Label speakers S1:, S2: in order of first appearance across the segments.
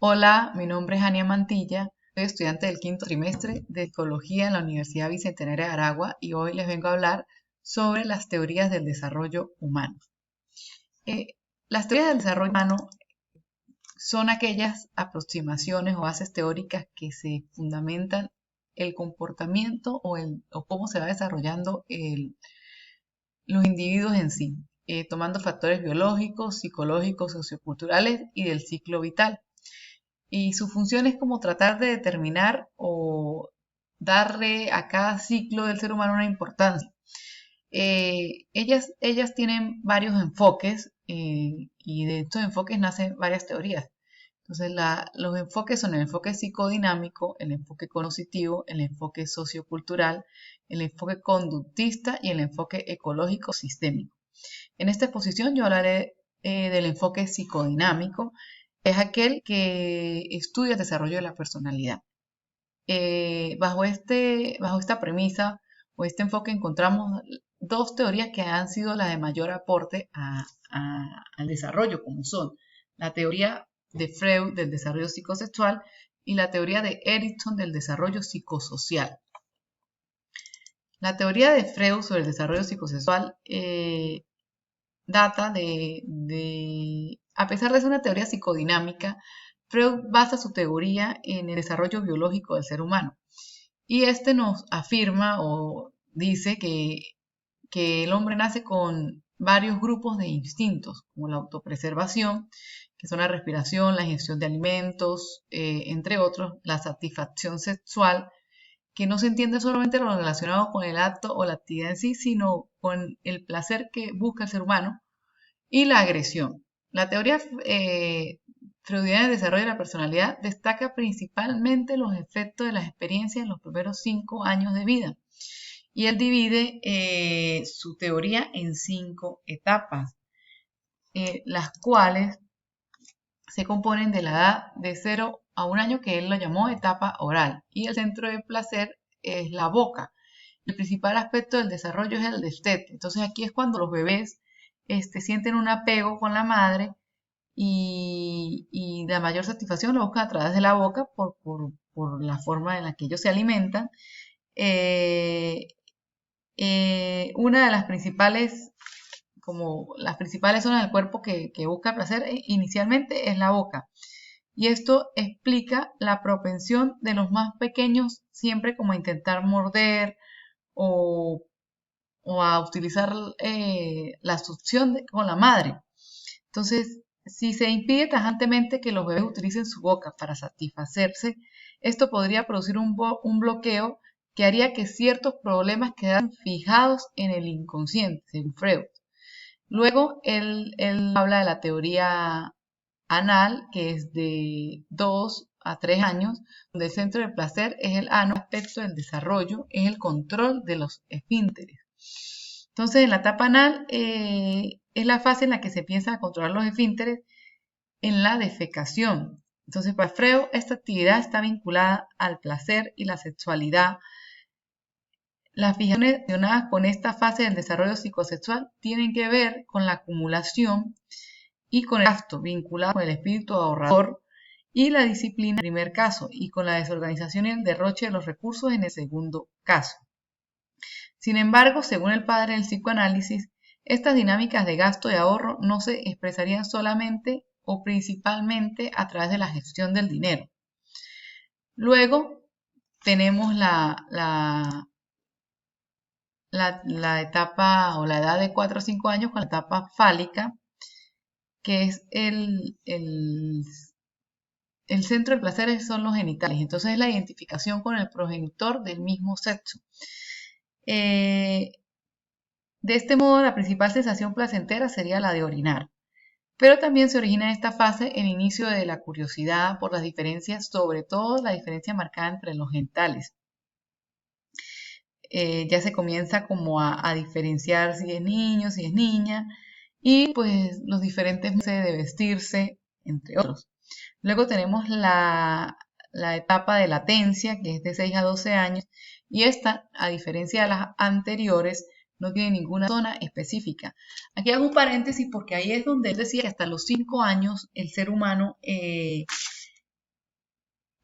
S1: Hola, mi nombre es Ania Mantilla, soy estudiante del quinto trimestre de Psicología en la Universidad Bicentenaria de Aragua y hoy les vengo a hablar sobre las teorías del desarrollo humano. Las teorías del desarrollo humano son aquellas aproximaciones o bases teóricas que se fundamentan el comportamiento o cómo se va desarrollando los individuos en sí, tomando factores biológicos, psicológicos, socioculturales y del ciclo vital. Y su función es como tratar de determinar o darle a cada ciclo del ser humano una importancia. Ellas tienen varios enfoques y de estos enfoques nacen varias teorías. Entonces, los enfoques son el enfoque psicodinámico, el enfoque cognitivo, el enfoque sociocultural, el enfoque conductista y el enfoque ecológico sistémico. En esta exposición yo hablaré del enfoque psicodinámico, es aquel que estudia el desarrollo de la personalidad. Bajo esta premisa o este enfoque encontramos dos teorías que han sido las de mayor aporte al desarrollo, como son la teoría de Freud del desarrollo psicosexual y la teoría de Erickson del desarrollo psicosocial. La teoría de Freud sobre el desarrollo psicosexual data a pesar de ser una teoría psicodinámica, Freud basa su teoría en el desarrollo biológico del ser humano. Y este nos afirma o dice que el hombre nace con varios grupos de instintos, como la autopreservación, que son la respiración, la ingestión de alimentos, entre otros, la satisfacción sexual, que no se entiende solamente lo relacionado con el acto o la actividad en sí, sino con el placer que busca el ser humano, y la agresión. La teoría freudiana del desarrollo de la personalidad destaca principalmente los efectos de las experiencias en los primeros 5 años de vida. Y él divide su teoría en 5 etapas, las cuales se componen de la edad de 0 a 1 año, que él lo llamó etapa oral, y el centro de placer es la boca. El principal aspecto del desarrollo es el destete. Entonces aquí es cuando los bebés sienten un apego con la madre y la mayor satisfacción lo buscan a través de la boca por la forma en la que ellos se alimentan. Una de las principales zonas del cuerpo que busca placer inicialmente es la boca. Y esto explica la propensión de los más pequeños siempre como a intentar morder o a utilizar la succión con la madre. Entonces, si se impide tajantemente que los bebés utilicen su boca para satisfacerse, esto podría producir un bloqueo que haría que ciertos problemas quedaran fijados en el inconsciente, según Freud. Luego, él habla de la teoría anal, que es de 2 a 3 años, donde el centro del placer es el ano, el aspecto del desarrollo es el control de los esfínteres. Entonces, en la etapa anal es la fase en la que se piensa a controlar los esfínteres en la defecación. Entonces, para Freud, esta actividad está vinculada al placer y la sexualidad. Las fijaciones relacionadas con esta fase del desarrollo psicosexual tienen que ver con la acumulación y con el gasto, vinculado con el espíritu ahorrador y la disciplina en el primer caso, y con la desorganización y el derroche de los recursos en el segundo caso. Sin embargo, según el padre del psicoanálisis, estas dinámicas de gasto y ahorro no se expresarían solamente o principalmente a través de la gestión del dinero. Luego tenemos la etapa o la edad de 4 a 5 años con la etapa fálica, que es el centro del placer son los genitales. Entonces es la identificación con el progenitor del mismo sexo. De este modo, la principal sensación placentera sería la de orinar. Pero también se origina en esta fase el inicio de la curiosidad por las diferencias, sobre todo la diferencia marcada entre los genitales. Ya se comienza como a diferenciar si es niño, si es niña, y pues los diferentes modos de vestirse, entre otros. Luego tenemos la etapa de latencia, que es de 6 a 12 años, y esta, a diferencia de las anteriores, no tiene ninguna zona específica. Aquí hago un paréntesis porque ahí es donde él decía que hasta los 5 años el ser humano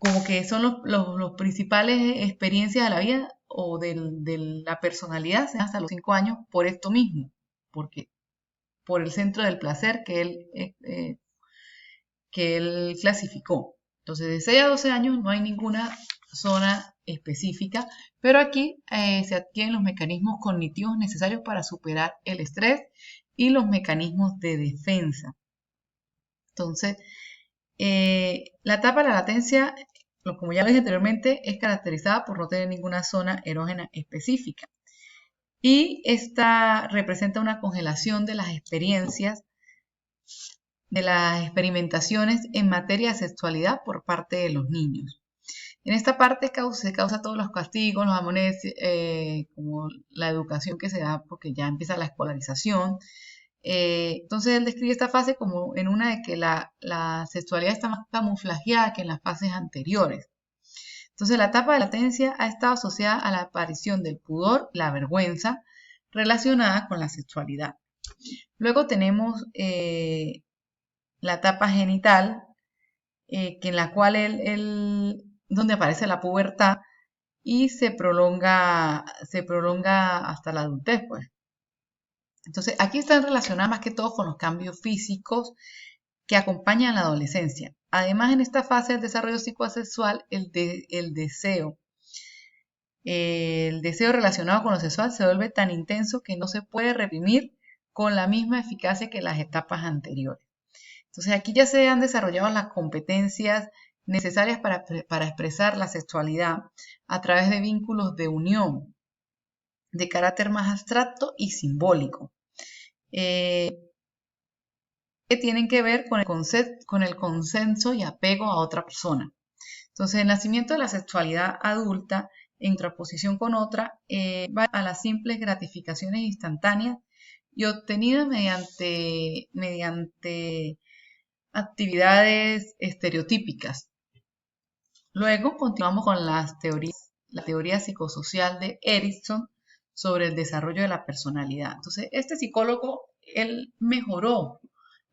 S1: como que son los principales experiencias de la vida o de la personalidad hasta los 5 años por esto mismo, porque por el centro del placer que él clasificó. Entonces, de 6 a 12 años no hay ninguna zona específica, pero aquí se adquieren los mecanismos cognitivos necesarios para superar el estrés y los mecanismos de defensa. Entonces, la etapa de la latencia, como ya lo dije anteriormente, es caracterizada por no tener ninguna zona erógena específica. Y esta representa una congelación de las experiencias, de las experimentaciones en materia de sexualidad por parte de los niños. En esta parte se causa todos los castigos, los amones, como la educación que se da porque ya empieza la escolarización. Entonces él describe esta fase como en una de que la sexualidad está más camuflajeada que en las fases anteriores. Entonces la etapa de latencia ha estado asociada a la aparición del pudor, la vergüenza relacionada con la sexualidad. Luego tenemos la etapa genital, que en la cual donde aparece la pubertad y se prolonga hasta la adultez, pues. Entonces, aquí están relacionadas más que todo con los cambios físicos que acompañan la adolescencia. Además, en esta fase del desarrollo psicosexual, el deseo relacionado con lo sexual se vuelve tan intenso que no se puede reprimir con la misma eficacia que las etapas anteriores. Entonces, aquí ya se han desarrollado las competencias necesarias para expresar la sexualidad a través de vínculos de unión de carácter más abstracto y simbólico, que tienen que ver con el consenso y apego a otra persona. Entonces, el nacimiento de la sexualidad adulta, en contraposición con otra, va a las simples gratificaciones instantáneas y obtenidas mediante actividades estereotípicas. Luego continuamos con la teoría psicosocial de Erikson sobre el desarrollo de la personalidad. Entonces, este psicólogo, él mejoró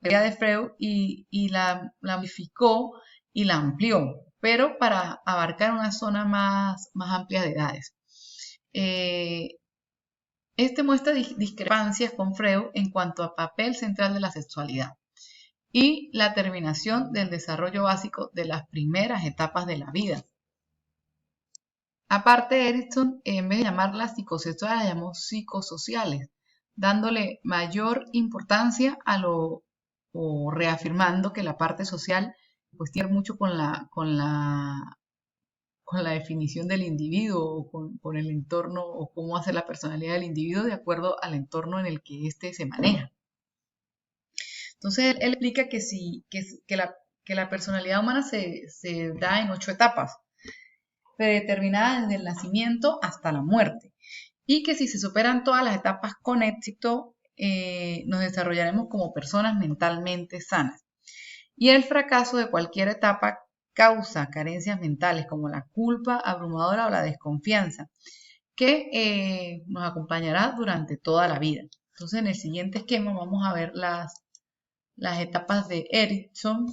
S1: la idea de Freud y la modificó y la amplió, pero para abarcar una zona más amplia de edades. Este muestra discrepancias con Freud en cuanto al papel central de la sexualidad y la terminación del desarrollo básico de las primeras etapas de la vida. Aparte, Erikson, en vez de llamarlas psicosexuales, las llamó psicosociales, dándole mayor importancia o reafirmando que la parte social pues tiene mucho con la definición del individuo o con el entorno o cómo hace la personalidad del individuo de acuerdo al entorno en el que éste se maneja. Entonces él explica que la personalidad humana se da en 8 etapas, predeterminadas desde el nacimiento hasta la muerte, y que si se superan todas las etapas con éxito, nos desarrollaremos como personas mentalmente sanas. Y el fracaso de cualquier etapa causa carencias mentales como la culpa abrumadora o la desconfianza, que nos acompañará durante toda la vida. Entonces, en el siguiente esquema vamos a ver las etapas de Erikson.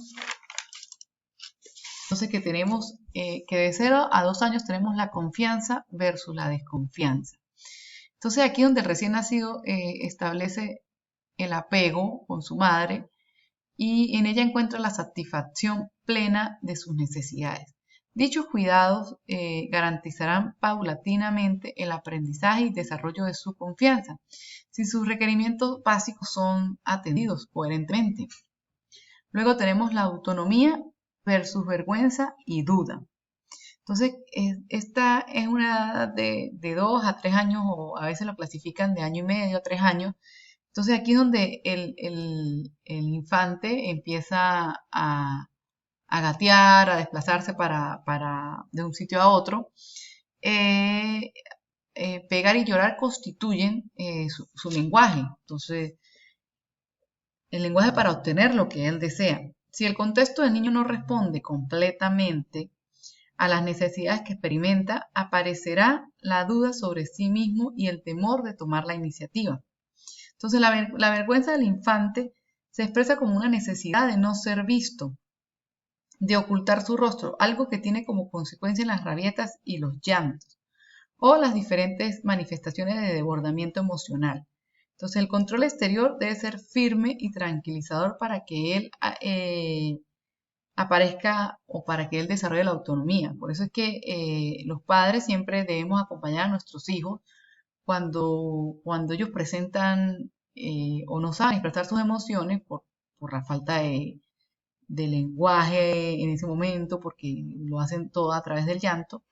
S1: Entonces, que tenemos que de 0 a 2 años tenemos la confianza versus la desconfianza. Entonces, aquí donde el recién nacido establece el apego con su madre y en ella encuentra la satisfacción plena de sus necesidades. Dichos cuidados garantizarán paulatinamente el aprendizaje y desarrollo de su confianza, si sus requerimientos básicos son atendidos coherentemente. Luego tenemos la autonomía versus vergüenza y duda. Entonces, esta es una edad de 2 a 3 años, o a veces lo clasifican de año y medio a 3 años. Entonces, aquí es donde el infante empieza a gatear, a desplazarse de un sitio a otro. Pegar y llorar constituyen su lenguaje. Entonces, el lenguaje para obtener lo que él desea. Si el contexto del niño no responde completamente a las necesidades que experimenta, aparecerá la duda sobre sí mismo y el temor de tomar la iniciativa. Entonces, la vergüenza del infante se expresa como una necesidad de no ser visto, de ocultar su rostro, algo que tiene como consecuencia las rabietas y los llantos, o las diferentes manifestaciones de desbordamiento emocional. Entonces, el control exterior debe ser firme y tranquilizador para que él aparezca o para que él desarrolle la autonomía. Por eso es que los padres siempre debemos acompañar a nuestros hijos cuando ellos presentan o no saben expresar sus emociones por la falta de lenguaje en ese momento, porque lo hacen todo a través del llanto.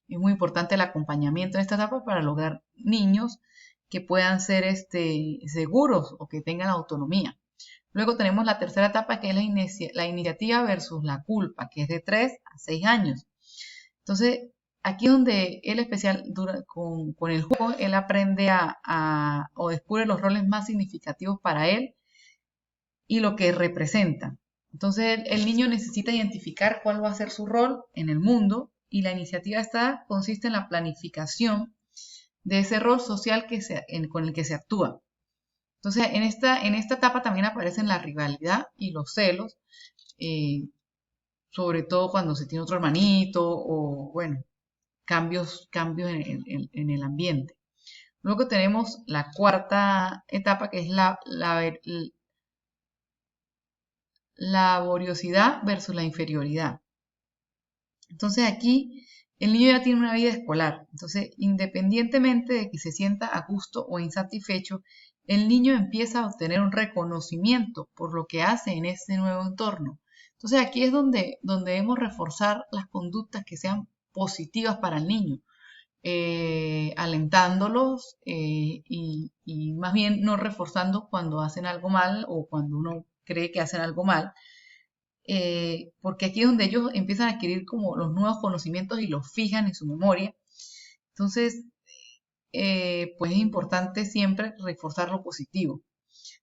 S1: Es muy importante el acompañamiento en esta etapa para lograr niños que puedan ser seguros o que tengan autonomía. Luego tenemos la tercera etapa, que es la iniciativa versus la culpa, que es de 3 a 6 años. Entonces, aquí es donde él especial con el juego, él aprende o descubre los roles más significativos para él y lo que representa. Entonces, el niño necesita identificar cuál va a ser su rol en el mundo, y la iniciativa esta consiste en la planificación de ese rol social con el que se actúa. Entonces, en esta etapa también aparecen la rivalidad y los celos, sobre todo cuando se tiene otro hermanito o, bueno, cambios en el ambiente. Luego tenemos la cuarta etapa, que es la laboriosidad versus la inferioridad. Entonces aquí el niño ya tiene una vida escolar. Entonces, independientemente de que se sienta a gusto o insatisfecho, el niño empieza a obtener un reconocimiento por lo que hace en ese nuevo entorno. Entonces aquí es donde debemos reforzar las conductas que sean positivas para el niño, alentándolos y más bien no reforzando cuando hacen algo mal o cuando uno cree que hacen algo mal, porque aquí es donde ellos empiezan a adquirir como los nuevos conocimientos y los fijan en su memoria. Entonces, pues es importante siempre reforzar lo positivo.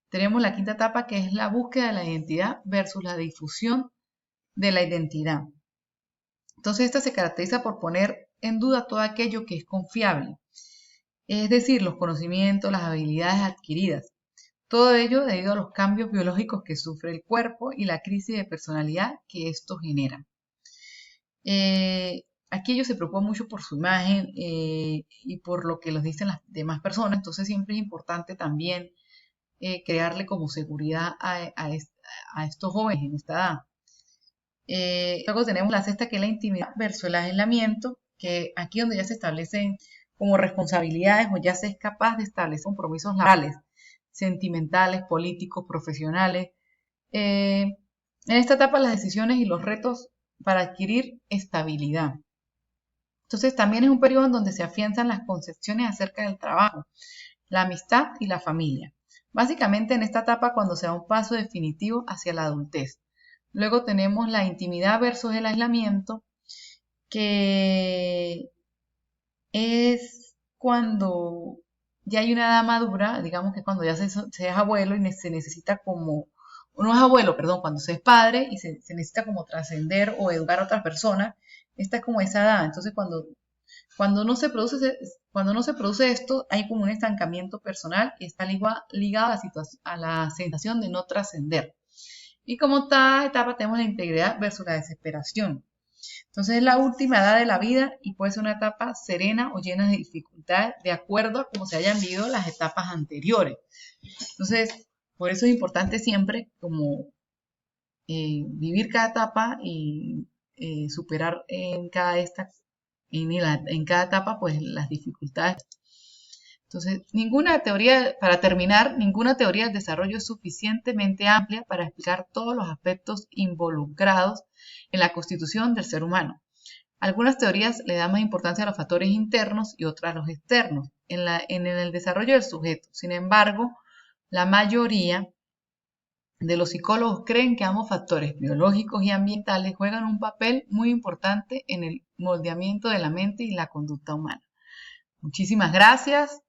S1: Tenemos la quinta etapa, que es la búsqueda de la identidad versus la difusión de la identidad. Entonces, esta se caracteriza por poner en duda todo aquello que es confiable, es decir, los conocimientos, las habilidades adquiridas. Todo ello debido a los cambios biológicos que sufre el cuerpo y la crisis de personalidad que esto genera. Aquí ellos se preocupan mucho por su imagen y por lo que les dicen las demás personas, entonces siempre es importante también crearle como seguridad a estos jóvenes en esta edad. Luego tenemos la sexta, que es la intimidad versus el aislamiento, que aquí donde ya se establecen como responsabilidades o ya se es capaz de establecer compromisos laborales, sentimentales, políticos, profesionales. En esta etapa las decisiones y los retos para adquirir estabilidad. Entonces también es un periodo en donde se afianzan las concepciones acerca del trabajo, la amistad y la familia. Básicamente en esta etapa cuando se da un paso definitivo hacia la adultez. Luego tenemos la intimidad versus el aislamiento, que es cuando ya hay una edad madura, digamos que cuando ya se es abuelo y se necesita como, no es abuelo, perdón, cuando se es padre y se necesita como trascender o educar a otras personas, esta es como esa edad. Entonces cuando no se produce esto, hay como un estancamiento personal y está ligado a la sensación de no trascender. Y como esta etapa tenemos la integridad versus la desesperación. Entonces es la última edad de la vida y puede ser una etapa serena o llena de dificultades de acuerdo a cómo se hayan vivido las etapas anteriores. Entonces, por eso es importante siempre como vivir cada etapa y superar en cada etapa pues las dificultades. Entonces, para terminar, ninguna teoría del desarrollo es suficientemente amplia para explicar todos los aspectos involucrados en la constitución del ser humano. Algunas teorías le dan más importancia a los factores internos y otras a los externos en el desarrollo del sujeto. Sin embargo, la mayoría de los psicólogos creen que ambos factores biológicos y ambientales juegan un papel muy importante en el moldeamiento de la mente y la conducta humana. Muchísimas gracias.